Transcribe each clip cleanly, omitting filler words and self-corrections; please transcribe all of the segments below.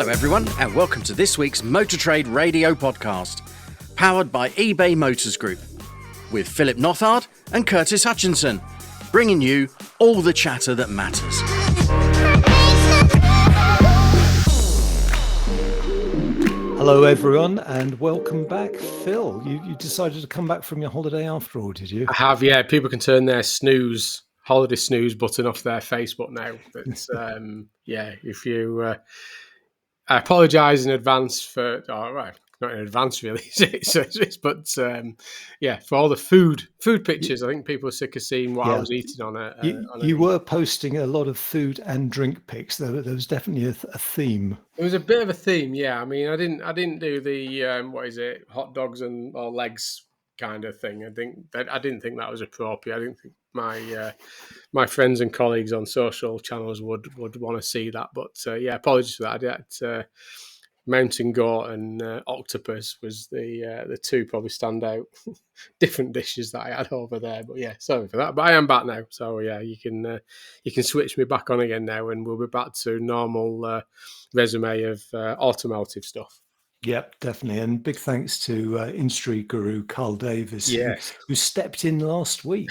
everyone, and welcome to this week's Motor Trade Radio podcast, powered by eBay Motors Group, with Philip Nothard and Curtis Hutchinson, bringing you all the chatter that matters. Hello everyone, and welcome back. Phil, you decided to come back from your holiday after all, did you? I have, yeah. People can turn their holiday snooze button off their Facebook now. That's if you... I apologise in advance for... Oh, right, not in advance really, but for all the food pictures. I think people are sick of seeing what I was eating on it. You were posting a lot of food and drink pics. There was definitely a theme. It was a bit of a theme, yeah. I mean, I didn't do the hot dogs or legs kind of thing. I didn't think that was appropriate. I didn't think my friends and colleagues on social channels would want to see that. But apologies for that. I did mountain goat and octopus was the two probably stand out different dishes that I had over there. But yeah, sorry for that. But I am back now, so yeah, you can switch me back on again now, and we'll be back to normal resume of automotive stuff. Yep, definitely. And big thanks to industry guru Carl Davis, yes, who stepped in last week.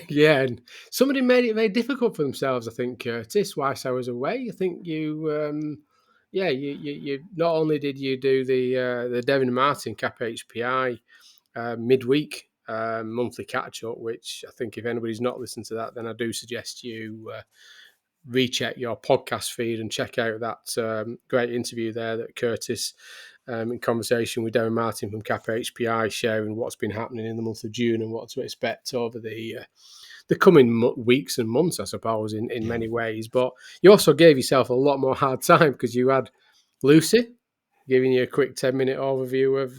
Yeah, and somebody made it very difficult for themselves, I think, Curtis, whilst I was away. I think you not only did you do the Devon Martin Cap HPI midweek monthly catch-up, which I think if anybody's not listened to that, then I do suggest you recheck your podcast feed and check out that great interview there that Curtis in conversation with Devon Martin from Cap HPI, sharing what's been happening in the month of June and what to expect over the coming weeks and months, I suppose, in many ways. But you also gave yourself a lot more hard time because you had Lucy giving you a quick 10-minute overview of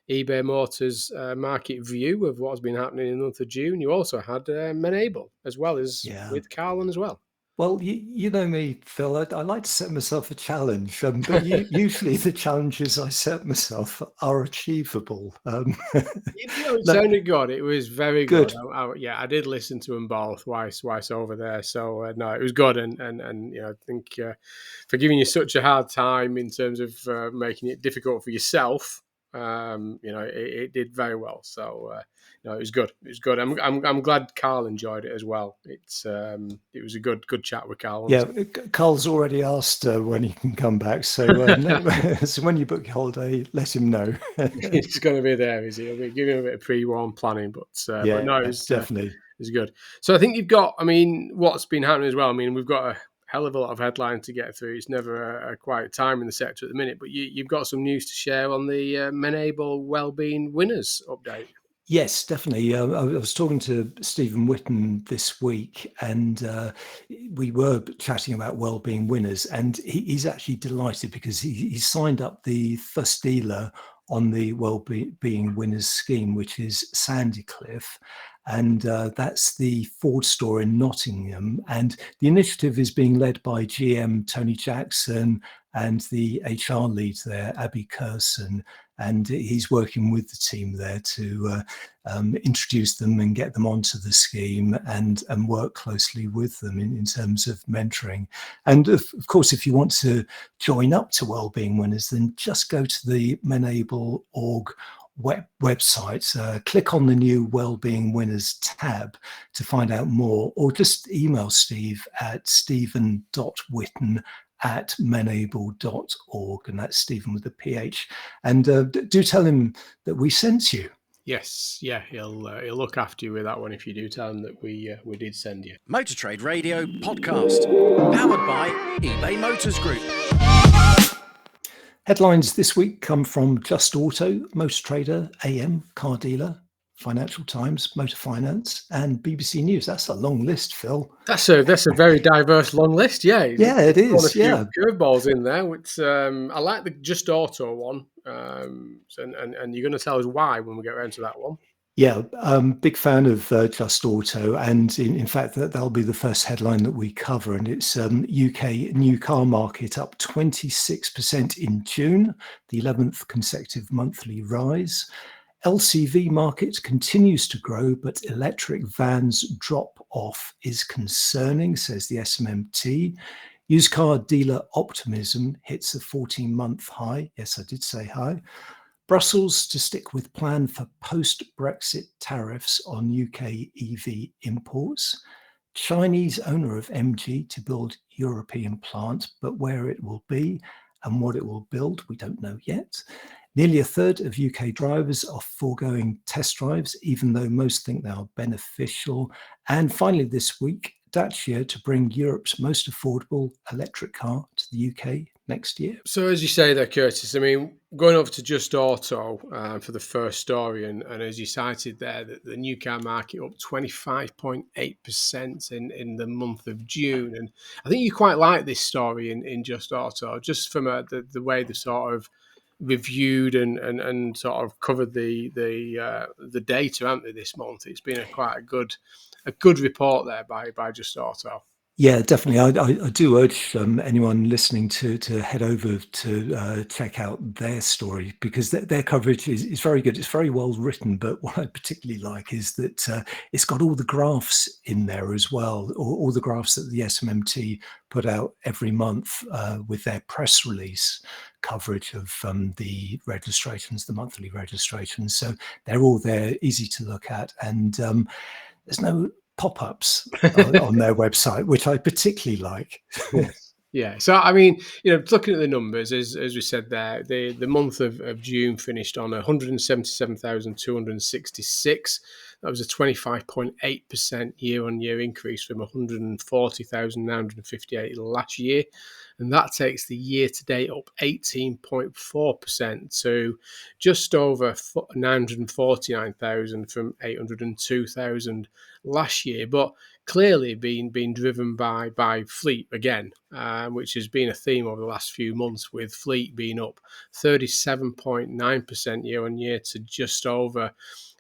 eBay Motors market view of what's been happening in the month of June. You also had Menable as well as with Carlin as well. Well, you know me, Phil. I like to set myself a challenge, but usually the challenges I set myself are achievable. It sounded good. It was very good. I did listen to them both twice over there. So no, it was good, and I think for giving you such a hard time in terms of making it difficult for yourself, it did very well. So it was good. It was good. I'm glad Carl enjoyed it as well. It was a good chat with Carl. Yeah, Carl's already asked when he can come back. So, so when you book your holiday, let him know. He's going to be there, is he? I'll be giving him a bit of pre-warm planning, but no, it's definitely it's good. So I think you've got. I mean, what's been happening as well. I mean, we've got a hell of a lot of headlines to get through. It's never a quiet time in the sector at the minute, but you've got some news to share on the Menable Wellbeing Winners update. Yes, definitely. I was talking to Stephen Whitten this week, and we were chatting about Wellbeing Winners, and he's actually delighted because he signed up the first dealer on the Wellbeing Winners scheme, which is Sandycliff. And that's the Ford store in Nottingham. And the initiative is being led by GM Tony Jackson and the HR lead there, Abby Curson. And he's working with the team there to introduce them and get them onto the scheme and work closely with them in terms of mentoring. And of course, if you want to join up to Wellbeing Winners, then just go to the Menable.org website, click on the new Wellbeing Winners tab to find out more, or just email Steve at stephen.whitten@menable.org, and that's Stephen with a PH. And do tell him that we sent you. Yes, yeah, he'll look after you with that one if you do tell him that we did send you. Motor Trade Radio podcast, powered by eBay Motors Group. Headlines this week come from Just Auto, Motor Trader, AM, Car Dealer, Financial Times, Motor Finance, and BBC News. That's a long list, Phil. That's a very diverse long list. Yeah, it is. Yeah, curveballs in there. Which I like the Just Auto one, and you're going to tell us why when we get around to that one. Yeah, big fan of Just Auto, and in fact that'll be the first headline that we cover, and it's UK new car market up 26% in June, the 11th consecutive monthly rise. LCV market continues to grow, but electric vans drop off is concerning, says the SMMT. Used car dealer optimism hits a 14-month high. Yes, I did say high. Brussels to stick with plan for post-Brexit tariffs on UK EV imports. Chinese owner of MG to build European plant, but where it will be and what it will build, we don't know yet. Nearly a third of UK drivers are foregoing test drives, even though most think they are beneficial. And finally this week, Dacia to bring Europe's most affordable electric car to the UK next year. So as you say there, Curtis, I mean, going over to Just Auto for the first story, and as you cited there, the new car market up 25.8% in the month of June. And I think you quite like this story in Just Auto, just from the way they sort of reviewed and sort of covered the data, haven't they, this month? It's been quite a good report there by Just Auto. Yeah, definitely. I do urge anyone listening to head over to check out their story, because their coverage is very good. It's very well written, but what I particularly like is that it's got all the graphs in there as well, all the graphs that the SMMT put out every month with their press release coverage of the registrations, the monthly registrations. So they're all there, easy to look at, and there's no pop-ups on their website, which I particularly like. Yes. Yeah. So, I mean, looking at the numbers, as we said there, the month of June finished on 177,266. That was a 25.8% year-on-year increase from 140,958 last year. And that takes the year-to-date up 18.4% to just over 949,000 from 802,000 last year. But clearly being driven by fleet again, which has been a theme over the last few months, with fleet being up 37.9% year on year to just over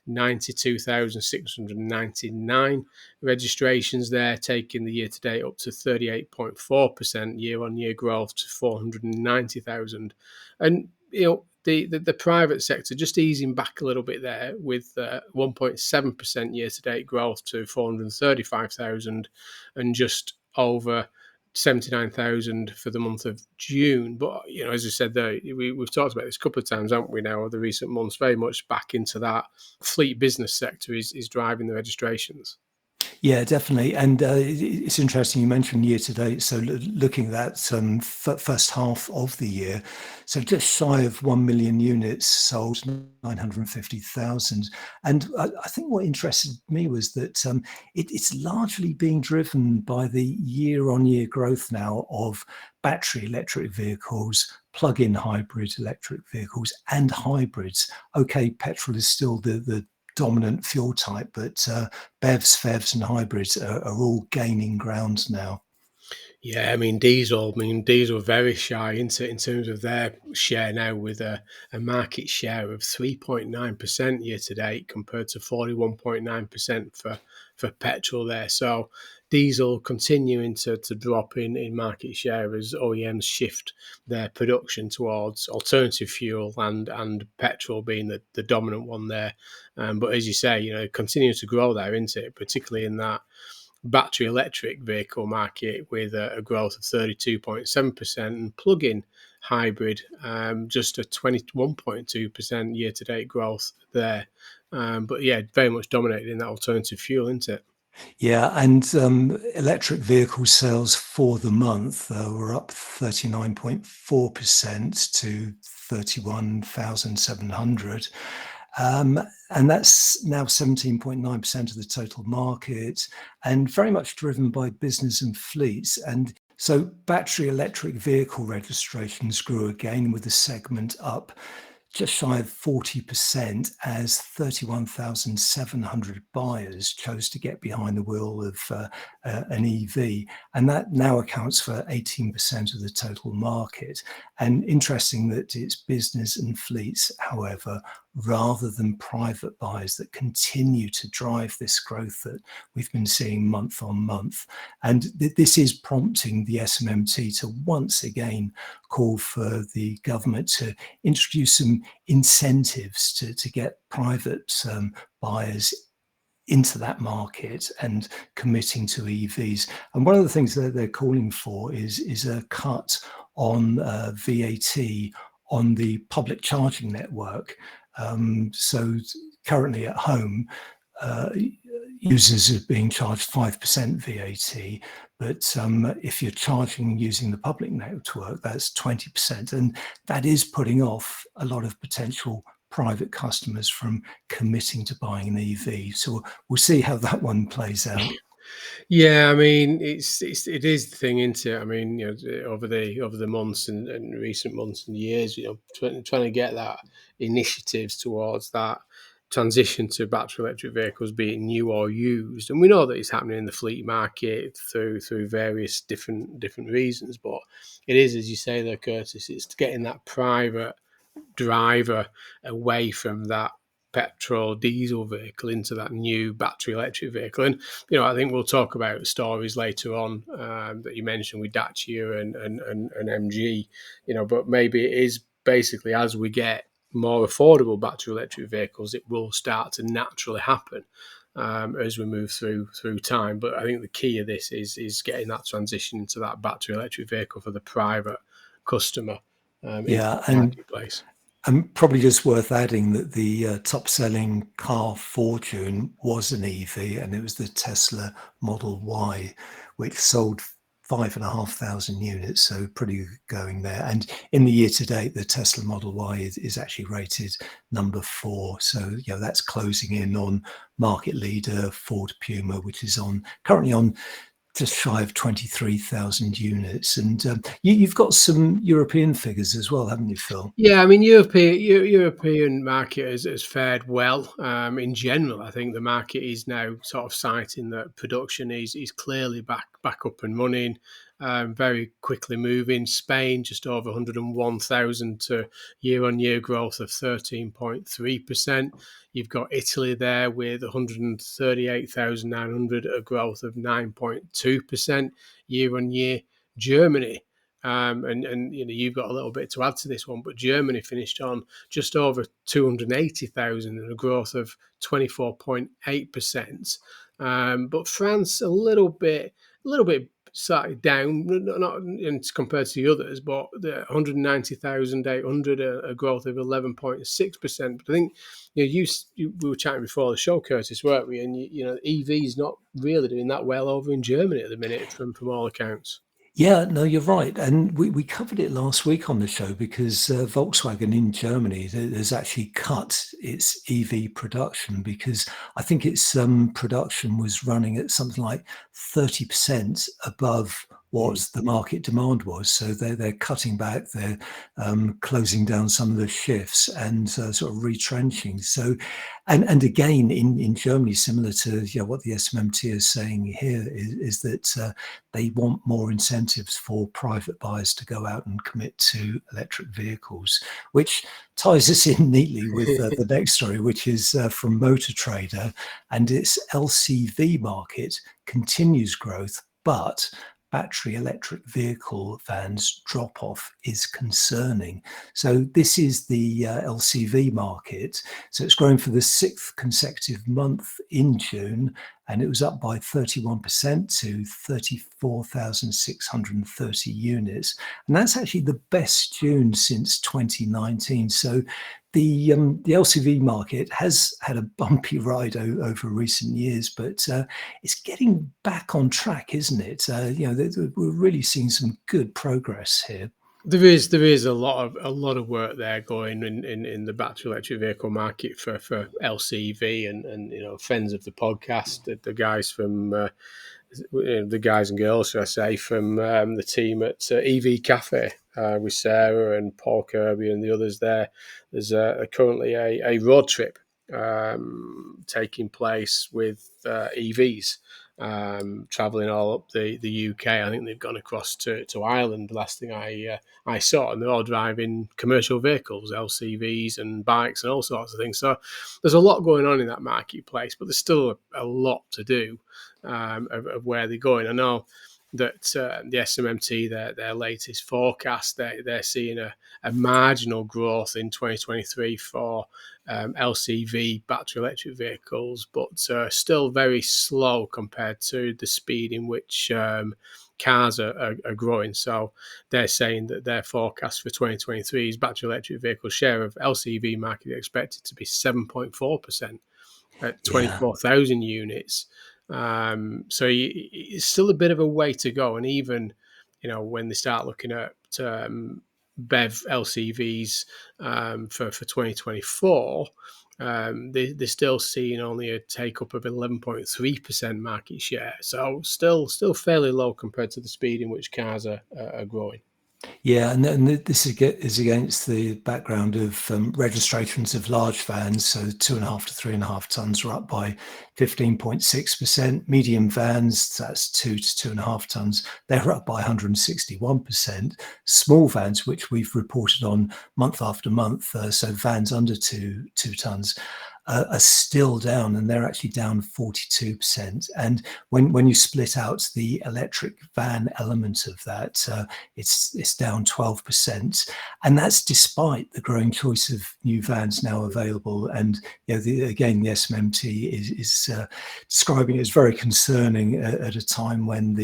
92,699 registrations there, taking the year to date up to 38.4% year on year growth to 490,000. And the private sector just easing back a little bit there, with 1.7% year to date growth to 435,000 and just over 79,000 for the month of June. But as I said there, we've talked about this a couple of times, haven't we, now, over the recent months? Very much back into that fleet business sector is driving the registrations. Yeah, definitely. And it's interesting you mentioned year to date. So looking at that first half of the year, so just shy of 1 million units sold, 950,000. And I think what interested me was that it's largely being driven by the year-on-year growth now of battery electric vehicles, plug-in hybrid electric vehicles, and hybrids. Okay, petrol is still the dominant fuel type, but BEVs, FEVs and hybrids are all gaining ground now. Yeah, I mean diesel very shy in terms of their share now, with a market share of 3.9% year to date compared to 41.9% for petrol there. So diesel continuing to drop in market share as OEMs shift their production towards alternative fuel, and petrol being the dominant one there. But as you say, continue to grow there, isn't it? Particularly in that battery electric vehicle market, with a growth of 32.7%, and plug-in hybrid just a 21.2% year-to-date growth there. But yeah, very much dominated in that alternative fuel, isn't it? Yeah, and electric vehicle sales for the month were up 39.4% to 31,700. And that's now 17.9% of the total market, and very much driven by business and fleets. And so battery electric vehicle registrations grew again, with the segment up just shy of 40%, as 31,700 buyers chose to get behind the wheel of an EV. And that now accounts for 18% of the total market. And interesting that it's business and fleets, however, rather than private buyers, that continue to drive this growth that we've been seeing month on month. And this is prompting the SMMT to once again call for the government to introduce some incentives to get private buyers into that market and committing to EVs. And one of the things that they're calling for is a cut on VAT on the public charging network. So currently at home, users are being charged 5% VAT, but if you're charging using the public network, that's 20%. And that is putting off a lot of potential private customers from committing to buying an EV. So we'll see how that one plays out. Yeah, I mean, it is the thing, isn't it? I mean, over the months and recent months and years, trying to get that initiatives towards that transition to battery electric vehicles, be it new or used, and we know that it's happening in the fleet market through various different reasons. But it is, as you say there, Curtis, it's getting that private driver away from that petrol diesel vehicle into that new battery electric vehicle. And I think we'll talk about stories later on that you mentioned with Dacia and MG, but maybe it is basically as we get more affordable battery electric vehicles, it will start to naturally happen as we move through time. But I think the key of this is getting that transition into that battery electric vehicle for the private customer into the marketplace. And probably just worth adding that the top-selling car for June was an EV, and it was the Tesla Model Y, which sold 5,500 units, so pretty good going there. And in the year to date, the Tesla Model Y is actually rated number 4. So that's closing in on market leader Ford Puma, which is currently on just shy of 23,000 units. And you've got some European figures as well, haven't you, Phil? Yeah, I mean, European market has fared well. In general, I think the market is now sort of citing that production is clearly back up and running, very quickly moving. Spain, just over 101,000 to year-on-year growth of 13.3%. You've got Italy there with 138,900, a growth of 9.2% year-on-year. Germany, and you've got a little bit to add to this one, but Germany finished on just over 280,000 and a growth of 24.8%. But France a little bit slightly down, not compared to the others, but the 190,800, a growth of 11.6%. But I think we were chatting before the show, Curtis, weren't we? And EV is not really doing that well over in Germany at the minute, from all accounts. Yeah, no, you're right. And we covered it last week on the show because Volkswagen in Germany has actually cut its EV production because I think its production was running at something like 30% above what the market demand was. So they're cutting back, they're closing down some of the shifts and sort of retrenching. So, and again, in Germany, similar to what the SMMT is saying here, is that they want more incentives for private buyers to go out and commit to electric vehicles, which ties us in neatly with the next story, which is from Motor Trader, and its LCV market continues growth, but battery electric vehicle vans drop off is concerning. So this is the LCV market. So it's growing for the 6th consecutive month in June, and it was up by 31% to 34,630 units. And that's actually the best June since 2019. So the LCV market has had a bumpy ride over recent years, but it's getting back on track, isn't it? We're really seeing some good progress here. There is a lot of work there going in the battery electric vehicle market for LCV and friends of the podcast, the guys from the guys and girls, should I say, from the team at EV Cafe with Sarah and Paul Kirby and the others there. There's currently a road trip taking place with EVs. Traveling all up the UK. I think they've gone across to Ireland, the last thing I saw, and they're all driving commercial vehicles, LCVs and bikes and all sorts of things. So there's a lot going on in that marketplace, but there's still a lot to do of where they're going. I know that the SMMT, their latest forecast, they're seeing a marginal growth in 2023 for LCV battery electric vehicles, but still very slow compared to the speed in which cars are growing. So they're saying that their forecast for 2023 is battery electric vehicle share of LCV market expected to be 7.4% at 24,000 units. So it's still a bit of a way to go. And even, when they start looking at BEV LCVs for 2024, they're still seeing only a take up of 11.3% market share. So still fairly low compared to the speed in which cars are growing. Yeah, and this is against the background of registrations of large vans. So 2.5 to 3.5 tons are up by 15.6%. Medium vans, that's 2 to 2.5 tons, they're up by 161%. Small vans, which we've reported on month after month, so vans under 2 tons, are still down, and they're actually down 42%. And when you split out the electric van element of that, it's down 12%, and that's despite the growing choice of new vans now available. And the SMMT is describing it as very concerning at a time when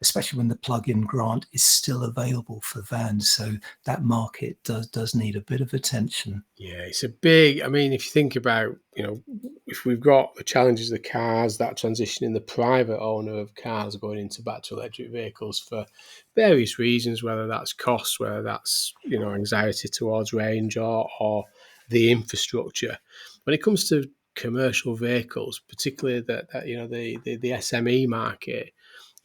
especially when the plug-in grant is still available for vans. So that market does need a bit of attention. Yeah, it's a big. I mean, if you think about, if we've got the challenges of the cars, that transition in the private owner of cars going into battery electric vehicles for various reasons, whether that's cost, whether that's, anxiety towards range or the infrastructure. When it comes to commercial vehicles, particularly the SME market,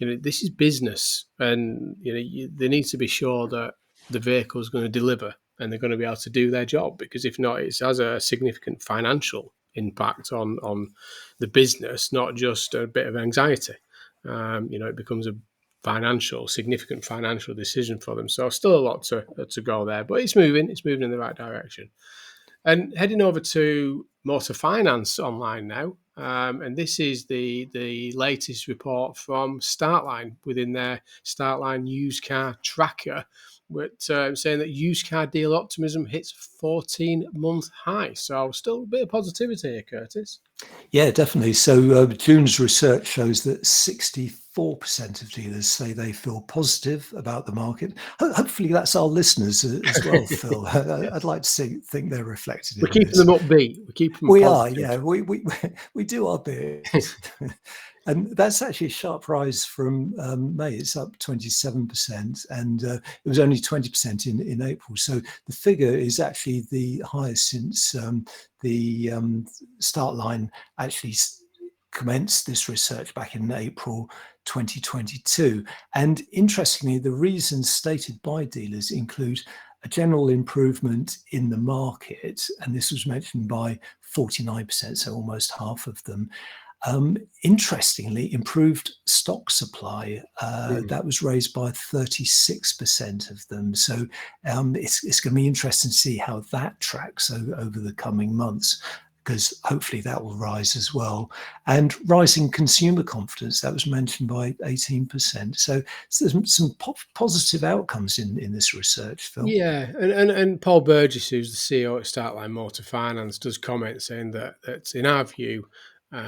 this is business, and they need to be sure that the vehicle is going to deliver and they're going to be able to do their job, because if not, it has a significant financial impact on the business, not just a bit of anxiety. It becomes a significant financial decision for them. So still a lot to go there, but it's moving in the right direction. And heading over to Motor Finance Online now, and this is the latest report from Startline within their Startline used car tracker, saying that used car deal optimism hits 14-month high. So still a bit of positivity here, Curtis. Yeah, definitely. So June's research shows that 64% of dealers say they feel positive about the market. Hopefully that's our listeners as well, Phil. I'd like to think they're reflected. We're keeping them upbeat. We're keeping them positive. Yeah. We do our bit. And that's actually a sharp rise from May. It's up 27%, and it was only 20% in April. So the figure is actually the highest since the Startline actually commenced this research back in April 2022. And interestingly, the reasons stated by dealers include a general improvement in the market, and this was mentioned by 49%, so almost half of them. Interestingly, improved stock supply, that was raised by 36% of them. So it's going to be interesting to see how that tracks over the coming months, because hopefully that will rise as well. And rising consumer confidence, that was mentioned by 18%. So there's some positive outcomes in this research, Phil. Yeah, and Paul Burgess, who's the CEO at Startline Motor Finance, does comment saying that in our view,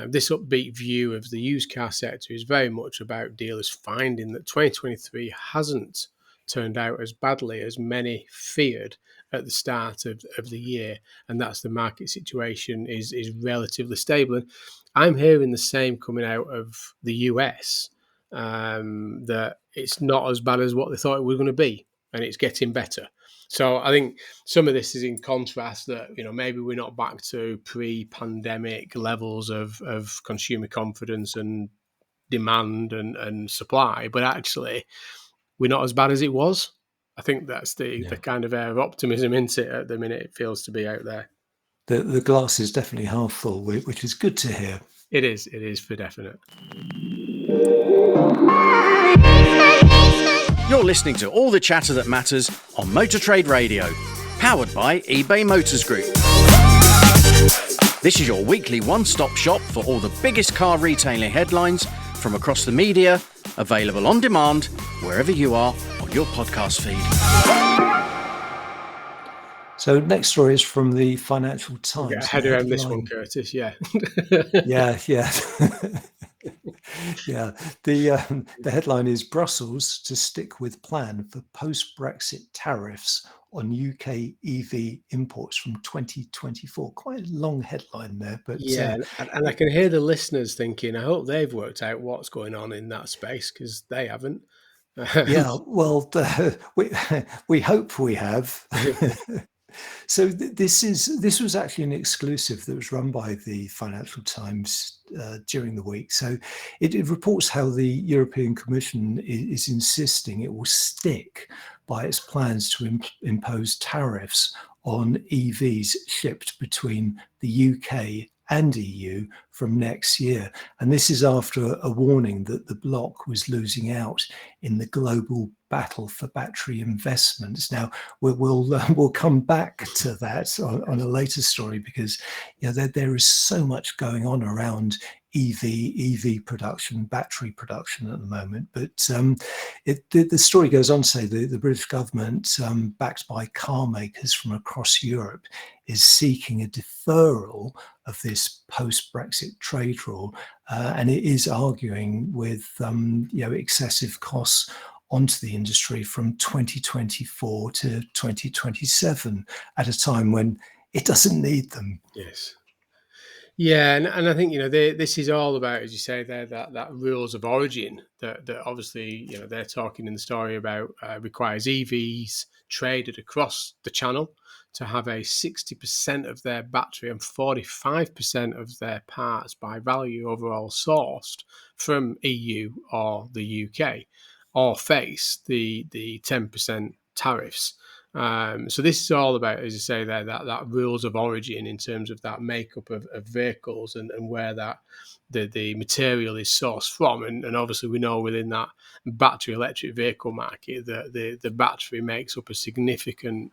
this upbeat view of the used car sector is very much about dealers finding that 2023 hasn't turned out as badly as many feared at the start of the year, and that's the market situation is relatively stable. And I'm hearing the same coming out of the US, that it's not as bad as what they thought it was going to be, and it's getting better. So I think some of this is in contrast that, maybe we're not back to pre-pandemic levels of consumer confidence and demand and supply, but actually we're not as bad as it was. I think that's the kind of air of optimism, isn't it, at the minute it feels to be out there. The glass is definitely half full, which is good to hear. It is for definite. You're listening to All the Chatter That Matters on Motor Trade Radio, powered by eBay Motors Group. This is your weekly one-stop shop for all the biggest car retailing headlines from across the media, Available on demand wherever you are on your podcast feed. So next story is from the Financial Times. Get ahead around this one, Curtis. Yeah. Yeah. Yeah. The headline is Brussels to stick with plan for post-Brexit tariffs on UK EV imports from 2024. Quite a long headline there, but Yeah, and I can hear the listeners thinking, I hope they've worked out what's going on in that space, because they haven't. yeah. Well, we hope we have. So this was actually an exclusive that was run by the Financial Times during the week. So it reports how the European Commission is insisting it will stick by its plans to impose tariffs on EVs shipped between the UK and EU from next year. And this is after a warning that the bloc was losing out in the global battle for battery investments. Now, we'll come back to that on a later story, because there is so much going on around EV production, battery production at the moment. But the story goes on to say the British government, backed by car makers from across Europe, is seeking a deferral of this post-Brexit trade rule, and it is arguing with excessive costs onto the industry from 2024 to 2027 at a time when it doesn't need them. Yes. Yeah, and I think this is all about, as you say there, that rules of origin that obviously they're talking in the story about requires EVs traded across the channel to have a 60% of their battery and 45% of their parts by value overall sourced from EU or the UK, or face the 10% tariffs. So this is all about, as you say there, that rules of origin in terms of that makeup of vehicles and where that the material is sourced from. And obviously we know within that battery electric vehicle market that the battery makes up a significant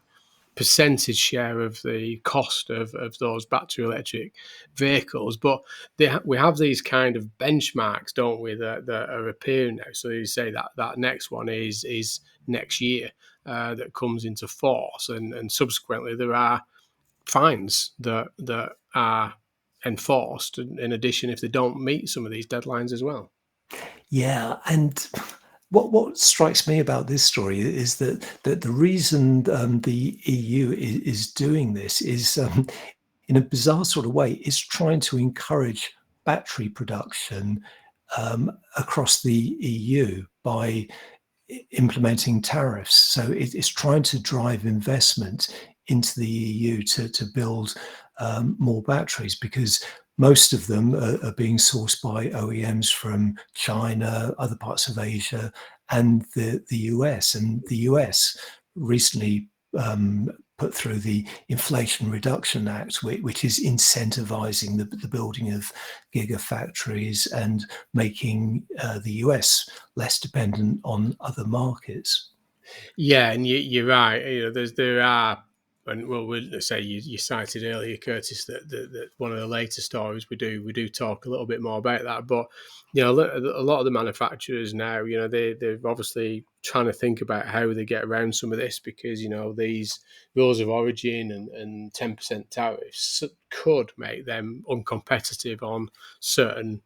percentage share of the cost of those battery electric vehicles. But we have these kind of benchmarks, don't we, that are appearing now. So you say that next one is next year that comes into force, and subsequently there are fines that are enforced in addition if they don't meet some of these deadlines as well. Yeah, and what strikes me about this story is that the reason the EU is doing this is, in a bizarre sort of way, is trying to encourage battery production across the EU by implementing tariffs. So it's trying to drive investment into the EU to build more batteries, because most of them are being sourced by OEMs from China, other parts of Asia, and the US. And the US recently put through the Inflation Reduction Act, which is incentivizing the building of gigafactories and making the US less dependent on other markets. Yeah, and you're right. There are, and well, let's say you cited earlier, Curtis, that one of the later stories we do talk a little bit more about that. But a lot of the manufacturers now, they're obviously trying to think about how they get around some of this, because these rules of origin and 10% tariffs could make them uncompetitive on certain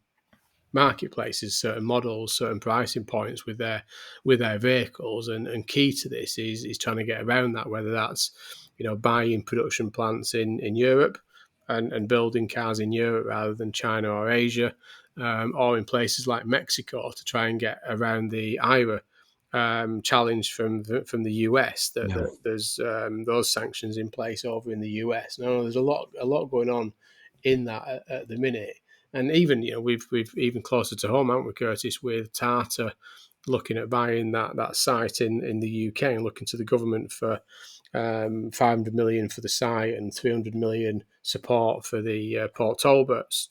marketplaces, certain models, certain pricing points with their vehicles, and key to this is trying to get around that, whether that's buying production plants in Europe and building cars in Europe rather than China or Asia, or in places like Mexico to try and get around the IRA challenge from the US that there's those sanctions in place over in the US. Now there's a lot going on in that at the minute. And even we've even closer to home, haven't we, Curtis, with Tata looking at buying that site in the UK and looking to the government for 500 million for the site and 300 million support for the Port Talbot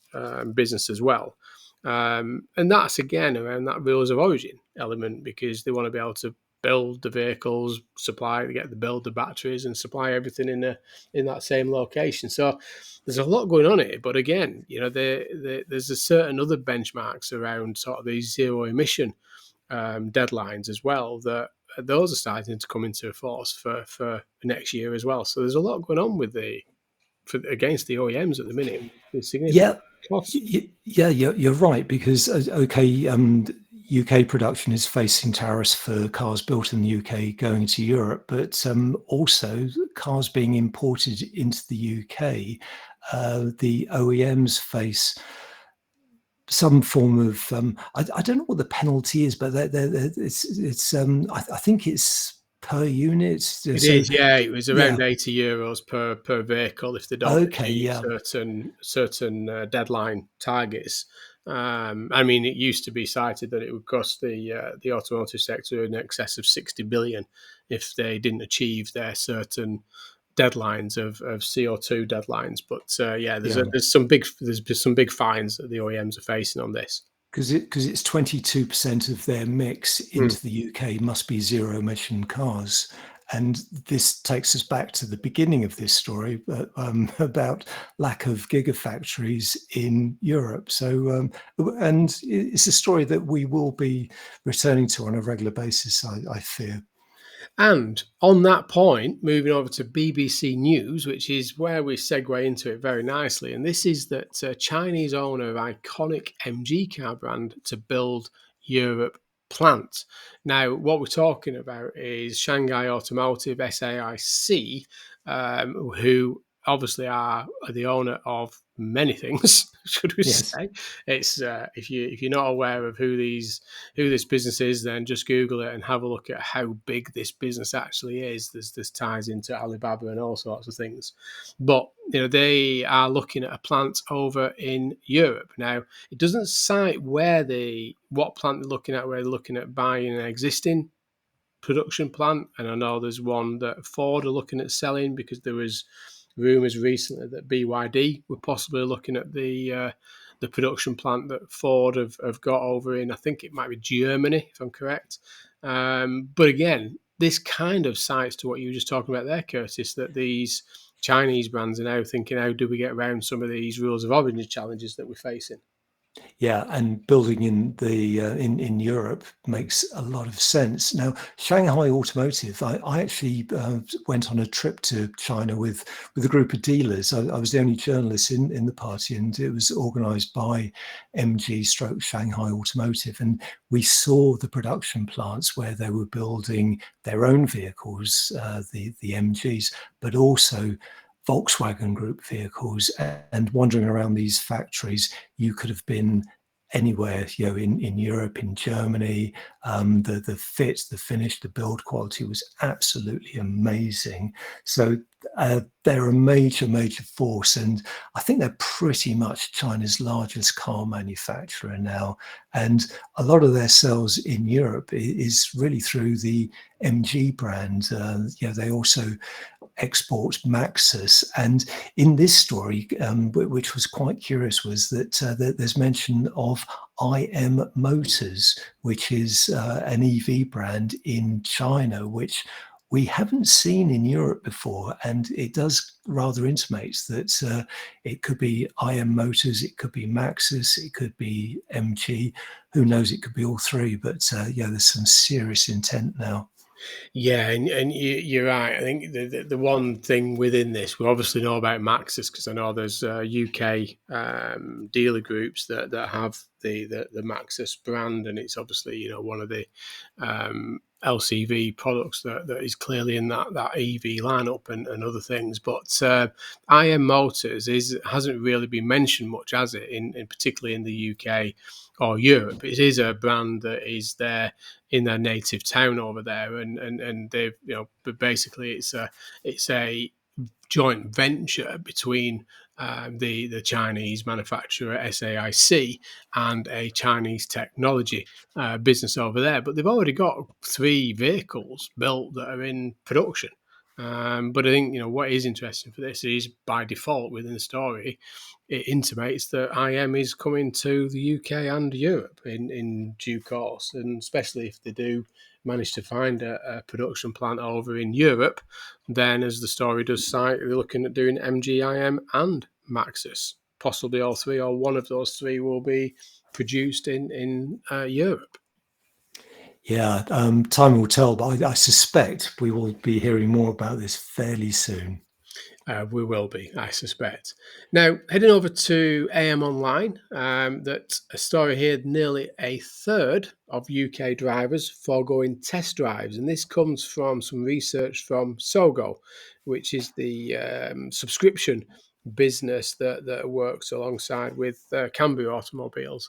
business as well. And that's again around that rules of origin element, because they want to be able to build the vehicles, build the batteries, and supply everything in that same location. So there's a lot going on here. But again, there's a certain other benchmarks around sort of these zero emission deadlines as well, that those are starting to come into force for next year as well. So there's a lot going on with against the OEMs at the minute with significant Yeah, costs. yeah, you're right because okay, UK production is facing tariffs for cars built in the UK going to Europe, but also cars being imported into the UK, the OEMs face some form of I don't know what the penalty is, but I think it's per unit. It So is, yeah. It was yeah, around €80 per vehicle if they don't okay, achieve yeah, certain deadline targets. I mean, it used to be cited that it would cost the automotive sector in excess of 60 billion if they didn't achieve their certain deadlines of CO2 deadlines. But yeah, yeah. there's some big fines that the OEMs are facing on this. Because it's 22% of their mix Mm. into the UK must be zero emission cars. And this takes us back to the beginning of this story about lack of gigafactories in Europe. So, and it's a story that we will be returning to on a regular basis, I fear. And on that point, moving over to BBC News, which is where we segue into it very nicely. And this is that Chinese owner of iconic MG car brand to build Europe plant. Now, what we're talking about is Shanghai Automotive SAIC, who obviously are the owner of many things, should we Yes. say? It's if you're not aware of who this business is, then just Google it and have a look at how big this business actually is. There's ties into Alibaba and all sorts of things. But they are looking at a plant over in Europe. Now, it doesn't cite what plant they're looking at, where they're looking at buying an existing production plant. And I know there's one that Ford are looking at selling, because there was rumours recently that BYD were possibly looking at the production plant that Ford have got over in, I think it might be Germany, if I'm correct. But again, this kind of cites to what you were just talking about there, Curtis, that these Chinese brands are now thinking, how do we get around some of these rules of origin challenges that we're facing? Yeah, and building in the in Europe makes a lot of sense. Now, Shanghai Automotive, I actually went on a trip to China with a group of dealers. I was the only journalist in the party, and it was organised by MG Stroke Shanghai Automotive, and we saw the production plants where they were building their own vehicles, the MGs, but also Volkswagen Group vehicles. And wandering around these factories, you could have been anywhere, in Europe, in Germany. The fit, the finish, the build quality was absolutely amazing. So they're a major force, and I think they're pretty much China's largest car manufacturer now. And a lot of their sales in Europe is really through the MG brand. They also export Maxus. And in this story, which was quite curious, was that there's mention of IM Motors, which is an EV brand in China, which we haven't seen in Europe before. And it does rather intimates that it could be IM Motors, it could be Maxus, it could be MG. Who knows? It could be all three. But there's some serious intent now. Yeah, and you're right. I think the one thing within this, we obviously know about Maxis, because I know there's UK dealer groups that have the Maxis brand, and it's obviously one of the LCV products that is clearly in that EV lineup and other things. But IM Motors hasn't really been mentioned much, has it? In particularly in the UK or Europe, it is a brand that is there in their native town over there, and they've but basically it's a joint venture between the Chinese manufacturer SAIC and a Chinese technology business over there. But they've already got 3 vehicles built that are in production. But I think what is interesting for this is, by default within the story, it intimates that IM is coming to the UK and Europe in due course, and especially if they do manage to find a production plant over in Europe, then, as the story does cite, they're looking at doing MGIM and Maxus. Possibly all 3, or one of those 3, will be produced in Europe. Yeah, time will tell, but I suspect we will be hearing more about this fairly soon. We will be, I suspect. Now, heading over to AM Online, that a story here, nearly a third of UK drivers foregoing test drives. And this comes from some research from Sogo, which is the subscription business that works alongside with Cambria Automobiles,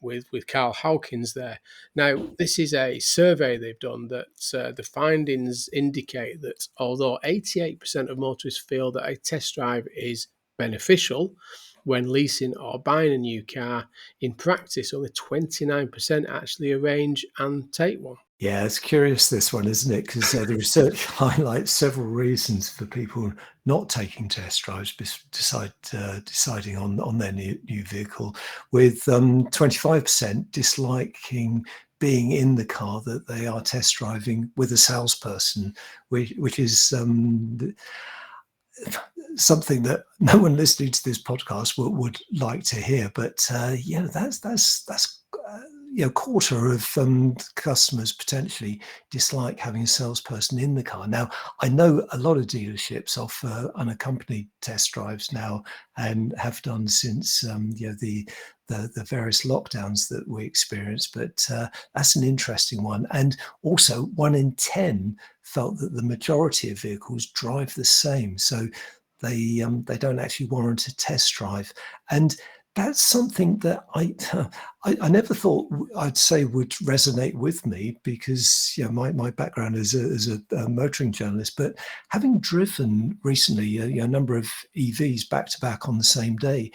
with Carl Hawkins there. Now, this is a survey they've done that the findings indicate that although 88% of motorists feel that a test drive is beneficial when leasing or buying a new car, in practice, only 29% actually arrange and take one. Yeah, it's curious, this one, isn't it? Because the research highlights several reasons for people not taking test drives, deciding on their new vehicle, with 25% disliking being in the car that they are test driving with a salesperson, which is something that no one listening to this podcast would like to hear. But yeah, that's quarter of customers potentially dislike having a salesperson in the car. Now, I know a lot of dealerships offer unaccompanied test drives now, and have done since the various lockdowns that we experienced. But that's an interesting one. And also, 1 in 10 felt that the majority of vehicles drive the same, so they don't actually warrant a test drive. And that's something that I never thought I'd say would resonate with me, because my background is a motoring journalist. But having driven recently a number of EVs back to back on the same day,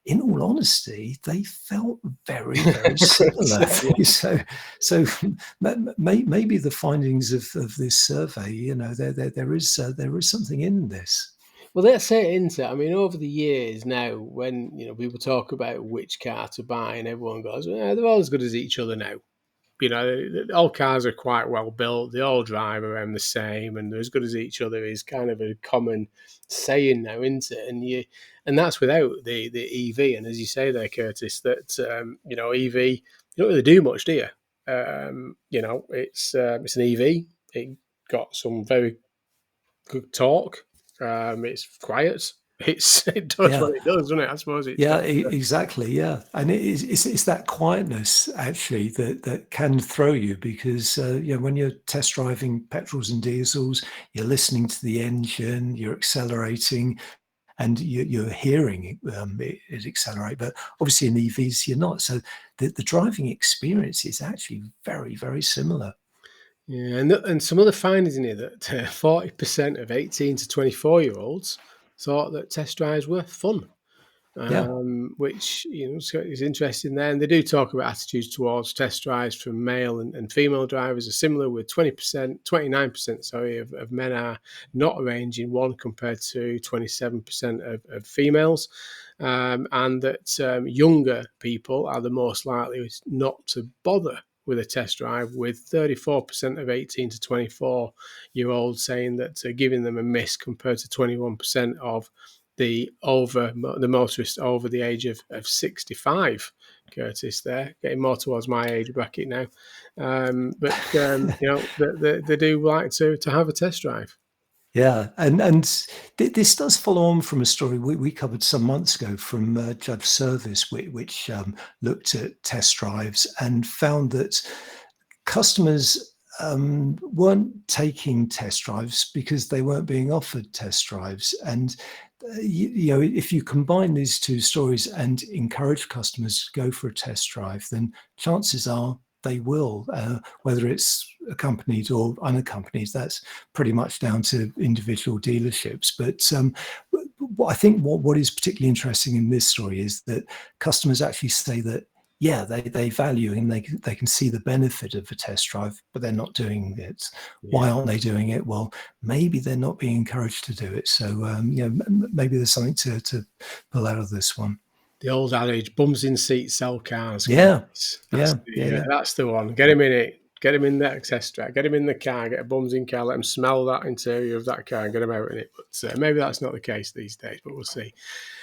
in all honesty, they felt very, very similar. So maybe the findings of this survey, there is something in this. Well, that's it, isn't it? I mean, over the years now, when people talk about which car to buy, and everyone goes, they're all as good as each other now. All cars are quite well built. They all drive around the same, and they're as good as each other is kind of a common saying now, isn't it? And that's without the EV. And as you say there, Curtis, that EV, you don't really do much, do you? It's an EV. It got some very good torque. It's quiet. It does what it does, doesn't it? I suppose it's exactly. Yeah, and it's that quietness actually that can throw you, because when you're test driving petrols and diesels, you're listening to the engine, you're accelerating, and you're hearing it accelerate. But obviously in EVs you're not. So the driving experience is actually very, very similar. Yeah, and some of the findings in here that 40% of 18 to 24-year-olds thought that test drives were fun, Yeah. which is interesting there. And they do talk about attitudes towards test drives from male and female drivers are similar, with 29%, sorry, of men are not arranging one compared to 27% of females. And that younger people are the most likely not to bother with a test drive, with 34% of 18 to 24-year-olds saying that giving them a miss, compared to 21% of the motorists over the age of 65. Curtis, there getting more towards my age bracket now, but they do like to have a test drive. Yeah, and this does follow on from a story we covered some months ago from Judge Service, which looked at test drives and found that customers weren't taking test drives because they weren't being offered test drives. And if you combine these two stories and encourage customers to go for a test drive, then chances are they will, whether it's accompanied or unaccompanied. That's pretty much down to individual dealerships. But I think what is particularly interesting in this story is that customers actually say that, yeah, they value and they can see the benefit of a test drive, but they're not doing it. Yeah. Why aren't they doing it? Well, maybe they're not being encouraged to do it. So maybe there's something to pull out of this one. The old adage, bums in seats sell cars. That's the one. Get him in it. Get him in that test drive. Get him in the car. Get a bums in car. Let him smell that interior of that car and get him out in it. But maybe that's not the case these days, but we'll see.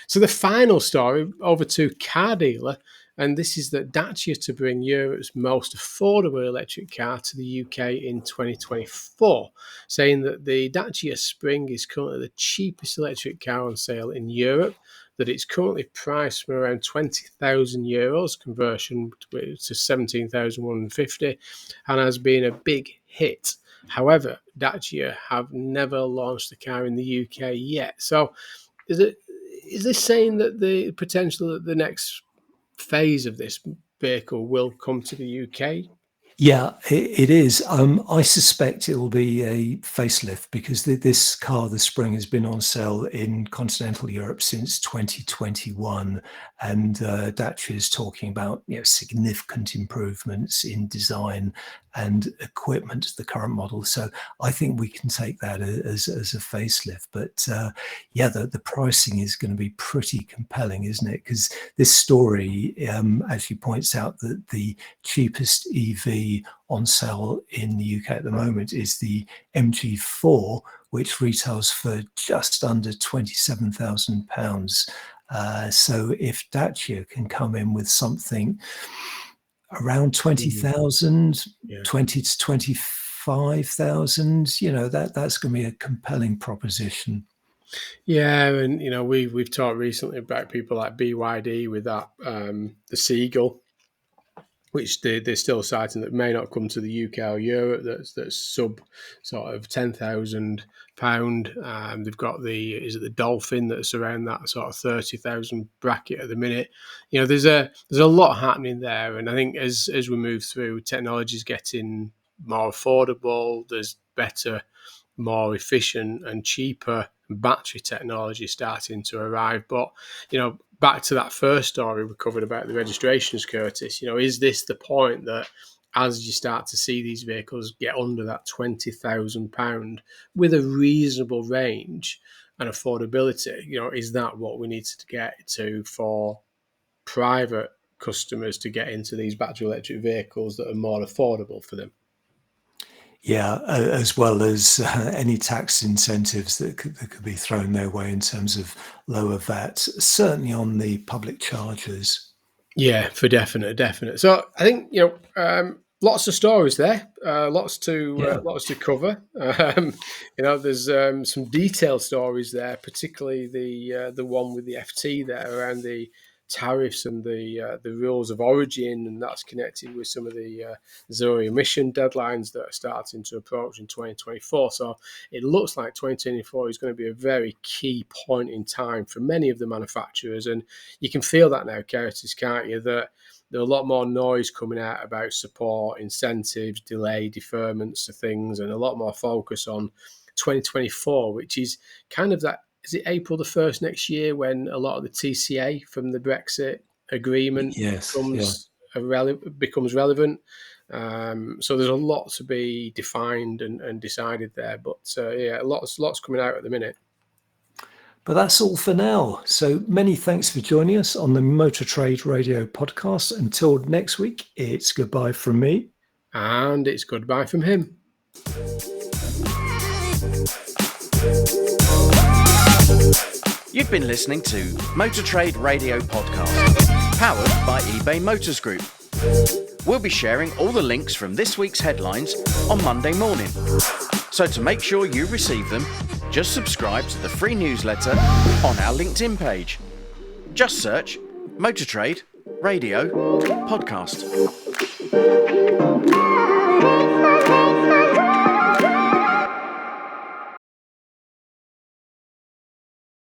So the final story, over to car dealer and this is that Dacia to bring Europe's most affordable electric car to the UK in 2024, saying that the Dacia Spring is currently the cheapest electric car on sale in Europe, that it's currently priced from around €20,000 conversion to 17,150, and has been a big hit. However, Dacia have never launched the car in the UK yet. So is this saying that the potential that the next phase of this vehicle will come to the UK? Yeah, it is. I suspect it will be a facelift because this car, the Spring, has been on sale in continental Europe since 2021, and Dacia is talking about significant improvements in design and equipment to the current model. So I think we can take that as a facelift. But the pricing is going to be pretty compelling, isn't it? Because this story actually points out that the cheapest EV on sale in the UK at the moment is the MG4, which retails for just under £27,000. So if Dacia can come in with something around 20,000, 20 to 25,000, that's going to be a compelling proposition. Yeah, and we've talked recently about people like BYD with that the Seagull, which they're still citing that may not come to the UK or Europe. That's sub sort of £10,000. They've got the Dolphin that's around that sort of 30,000 bracket at the minute. There's a lot happening there, and I think as we move through, technology is getting more affordable. There's better, more efficient and cheaper battery technology starting to arrive. But back to that first story we covered about the registrations, Curtis, is this the point that as you start to see these vehicles get under that £20,000 with a reasonable range and affordability, is that what we need to get to for private customers to get into these battery electric vehicles that are more affordable for them? Yeah, as well as any tax incentives that could be thrown their way in terms of lower VAT, certainly on the public chargers. Yeah, for definite. So I think lots of stories there, lots to cover. There's some detailed stories there, particularly the one with the FT there around the tariffs and the rules of origin, and that's connected with some of the zero emission deadlines that are starting to approach in 2024. So it looks like 2024 is going to be a very key point in time for many of the manufacturers, and you can feel that now, Curtis, can't you? That there's a lot more noise coming out about support, incentives, delay, deferments to things, and a lot more focus on 2024, which is kind of that. Is it April the 1st next year when a lot of the TCA from the Brexit agreement becomes relevant? So there's a lot to be defined and decided there. But lots coming out at the minute. But that's all for now. So many thanks for joining us on the Motor Trade Radio podcast. Until next week, it's goodbye from me. And it's goodbye from him. You've been listening to Motor Trade Radio Podcast, powered by eBay Motors Group. We'll be sharing all the links from this week's headlines on Monday morning. So to make sure you receive them, just subscribe to the free newsletter on our LinkedIn page. Just search Motor Trade Radio Podcast.